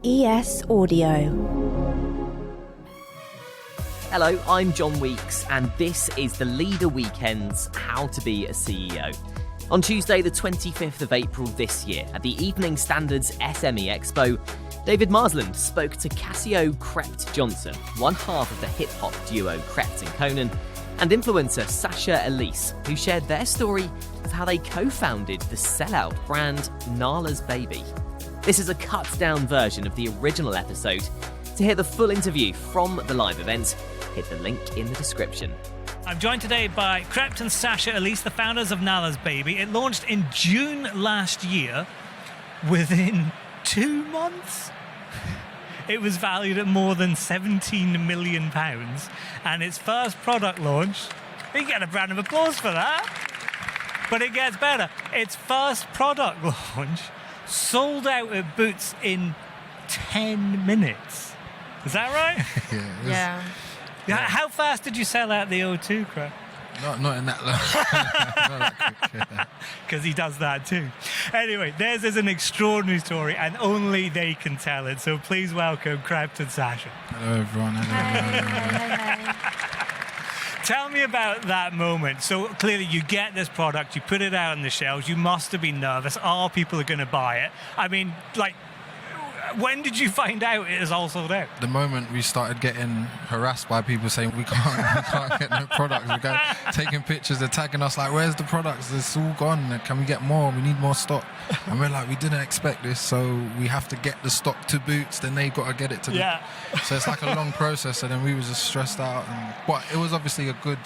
ES Audio. Hello, I'm John Weeks, and this is the Leader Weekend's How to Be a CEO. On Tuesday, the 25th of April this year, at the Evening Standards SME EXPO, David Marsland spoke to Casyo Krept Johnson, one half of the hip-hop duo Krept Konan, and influencer Sasha Ellese, who shared their story of how they co-founded the sellout brand Nala's Baby. This is a cut-down version of the original episode. To hear the full interview from the live event, hit the link in the description. I'm joined today by Krept and Sasha Ellese, the founders of Nala's Baby. It launched in June last year. Within 2 months, it was valued at more than £17 million. And its first product launch, you get a round of applause for that. But it gets better. Its first product launch sold out at Boots in 10 minutes. Is that right? Yeah. How fast did you sell out the O2, Krept? Not in that long. Not that quick. Because he does that too. Anyway, theirs is an extraordinary story, and only they can tell it. So please welcome Krept and Sasha. Hello, everyone. Hey. Tell me about that moment. So clearly you get this product, you put it out on the shelves, you must have been nervous. Are people going to buy it? I mean, like, when did you find out it is all sold out? The moment we started getting harassed by people saying we can't get no products, we go taking pictures, they're tagging us like, where's the products? It's all gone. Can we get more? We need more stock. And we're like, we didn't expect this, so we have to get the stock to Boots. Then they got to get it to them. So it's like a long process, and then we was just stressed out. But it was obviously a good.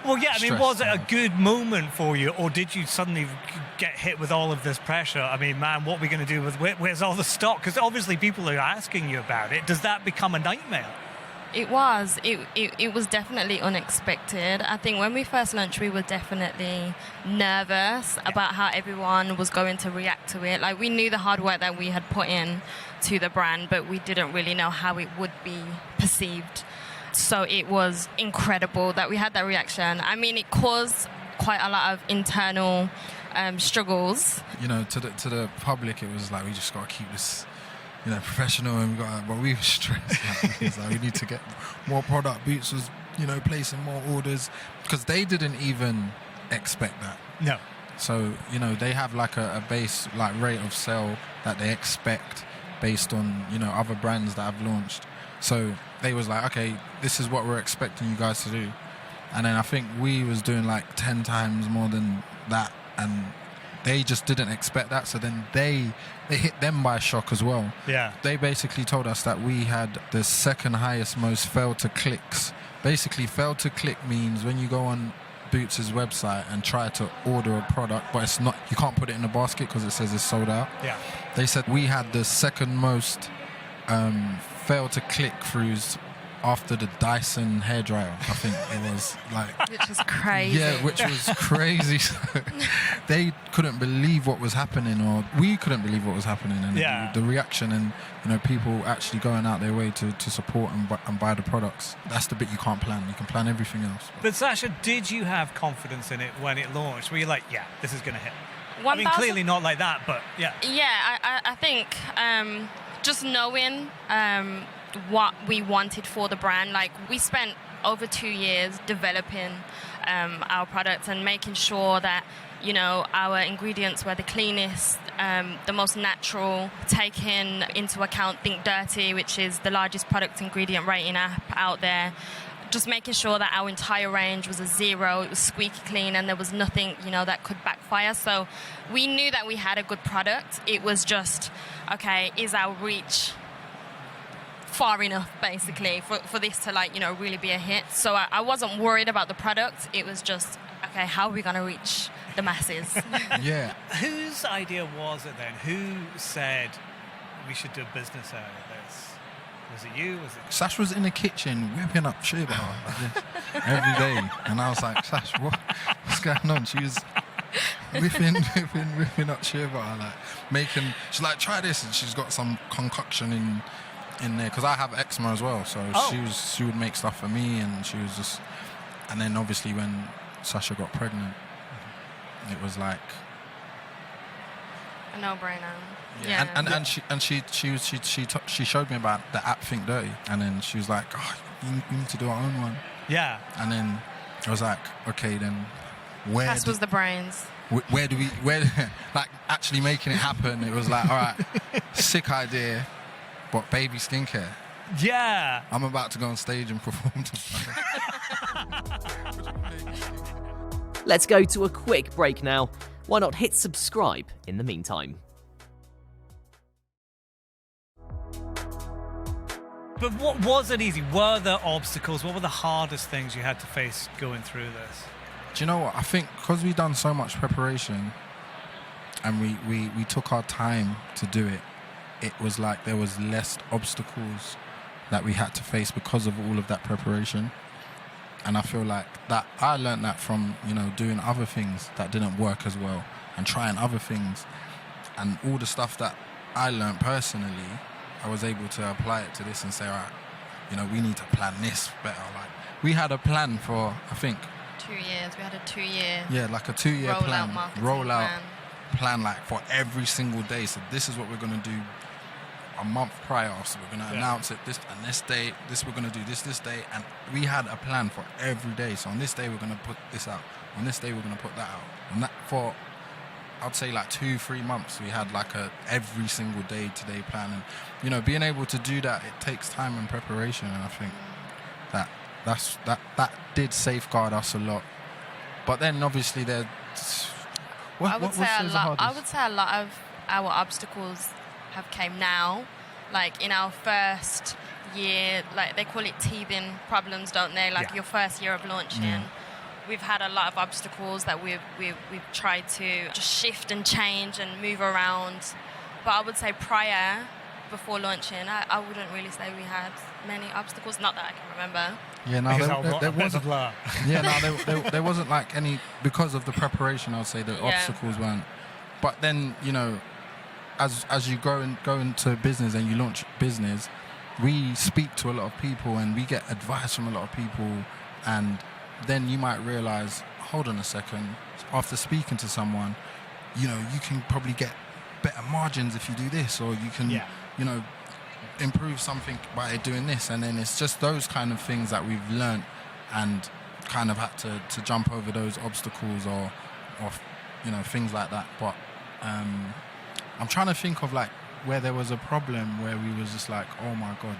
Well, yeah, I mean, was it a good moment for you, or did you suddenly get hit with all of this pressure? I mean, man, what are we going to do with where's all the stock? Because obviously people are asking you about it. Does that become a nightmare? It was. It was definitely unexpected. I think when we first launched, we were definitely nervous about how everyone was going to react to it. Like, we knew the hard work that we had put in to the brand, but we didn't really know how it would be perceived. So it was incredible that we had that reaction. I mean, it caused quite a lot of internal struggles. You know, to the public, it was like, we just got to keep this, professional, and but we were stressed. It was like, we need to get more product. Boots was, placing more orders because they didn't even expect that. No. So, they have like a base like rate of sale that they expect based on, other brands that have launched. So they was like, okay, this is what we're expecting you guys to do. And then I think we was doing like 10 times more than that, and they just didn't expect that. So then they hit them by shock as well. Yeah. They basically told us that we had the second highest most failed to clicks. Basically, failed to click means when you go on Boots' website and try to order a product, but it's not, you can't put it in a basket because it says it's sold out. Yeah. They said we had the second most failed to click-throughs after the Dyson hairdryer. I think it was like, which was crazy. Yeah, which was crazy. They couldn't believe what was happening, or we couldn't believe what was happening, and the reaction, and people actually going out their way to support and buy the products. That's the bit you can't plan. You can plan everything else. But Sasha, did you have confidence in it when it launched? Were you like, yeah, this is going to hit? 1,000? I mean, clearly not like that, but yeah. Yeah, I think just knowing what we wanted for the brand, like, we spent over 2 years developing our products and making sure that, our ingredients were the cleanest, the most natural, taking into account Think Dirty, which is the largest product ingredient rating app out there. Just making sure that our entire range was a 0, it was squeaky clean, and there was nothing, that could backfire. So we knew that we had a good product. It was just, okay, is our reach far enough, basically, for this to, really be a hit? So I wasn't worried about the product. It was just, okay, how are we going to reach the masses? Yeah. Whose idea was it then? Who said we should do business out of this? Was it you? Was it? Sash was in the kitchen whipping up shea butter like this every day, and I was like, Sash, what's going on? She was whipping up shea butter, like making. She's like, try this, and she's got some concoction in there because I have eczema as well. So she would make stuff for me, and she was just. And then obviously when Sasha got pregnant, it was like A no-brainer. Yeah. And she showed me about the app Think Dirty, and then she was like, oh, you need to do our own one. Yeah. And then I was like, okay, then Cass was the brains. where do we like actually making it happen? It was like, all right, sick idea, but baby skincare. Yeah. I'm about to go on stage and perform to Let's go to a quick break now. Why not hit subscribe in the meantime? But what wasn't easy? Were there obstacles? What were the hardest things you had to face going through this? Do you know what? I think because we've done so much preparation and we took our time to do it, it was like there was less obstacles that we had to face because of all of that preparation. And I feel like that I learned that from, doing other things that didn't work as well and trying other things. And all the stuff that I learned personally, I was able to apply it to this and say, all right, we need to plan this better. Like, we had a plan for, I think, 2 years. We had a 2-year. Yeah, like a 2-year plan. Rollout plan like for every single day. So this is what we're going to do a month prior. So we're going to announce it this and this day. This we're going to do this day. And we had a plan for every day. So on this day, we're going to put this out. On this day, we're going to put that out. And that for, I'd say like 2-3 months, we had like a every single day-to-day plan. And, being able to do that, it takes time and preparation. And I think that did safeguard us a lot. But then obviously I would say a lot of our obstacles have came now. Like in our first year, like they call it teething problems, don't they? Like your first year of launching. We've had a lot of obstacles that we've tried to just shift and change and move around. But I would say before launching, I wouldn't really say we had many obstacles. Not that I can remember. Yeah, no, there wasn't. Yeah, no, there wasn't like any, because of the preparation. I'd say the obstacles weren't. But then as you go into business and you launch business, we speak to a lot of people and we get advice from a lot of people, and then you might realize, hold on a second, after speaking to someone, you can probably get better margins if you do this, or you can, improve something by doing this. And then it's just those kind of things that we've learned and kind of had to jump over those obstacles or things like that. But I'm trying to think of like where there was a problem where we was just like, oh my God,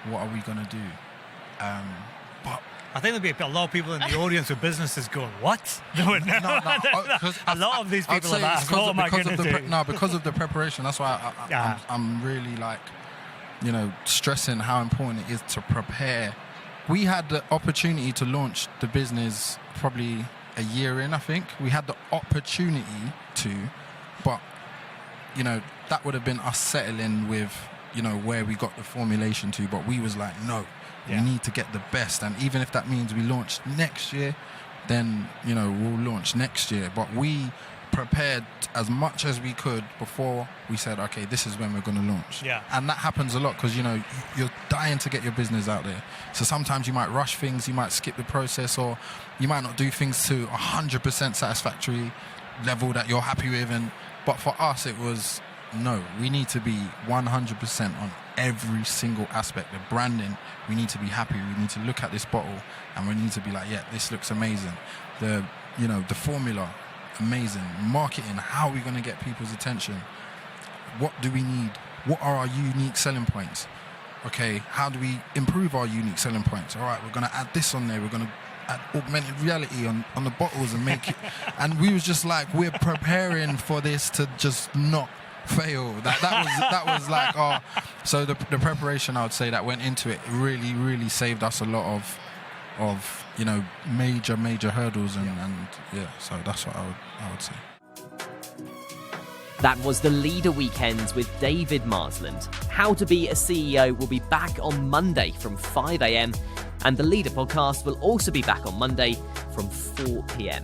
what are we going to do? But I think there'll be a lot of people in the audience with businesses going, what? No. A lot of these people have asked, what am I going to do? No, because of the preparation. That's why I'm really like, stressing how important it is to prepare. We had the opportunity to launch the business probably a year in, I think. We had the opportunity to, but, that would have been us settling with, where we got the formulation to. But we was like, no. We need to get the best, and even if that means we launch next year, then we'll launch next year. But we prepared as much as we could before we said, okay, this is when we're going to launch. And that happens a lot because you're dying to get your business out there. So sometimes you might rush things, you might skip the process, or you might not do things to 100% satisfactory level that you're happy with. But for us, it was no. We need to be 100% on every single aspect. The branding, we need to be happy. We need to look at this bottle and we need to be like, yeah, this looks amazing. The formula, amazing. Marketing, how are we going to get people's attention? What do we need? What are our unique selling points? Okay, how do we improve our unique selling points? All right, we're going to add this on there. We're going to add augmented reality on the bottles and make it. And we was just like, we're preparing for this to just not fail. That was like so the preparation, I would say, that went into it really saved us a lot of major hurdles and so that's what I would say. That was the Leader Weekends with David Marsland. How to Be a CEO will be back on Monday from 5 a.m. and the Leader podcast will also be back on Monday from 4 p.m.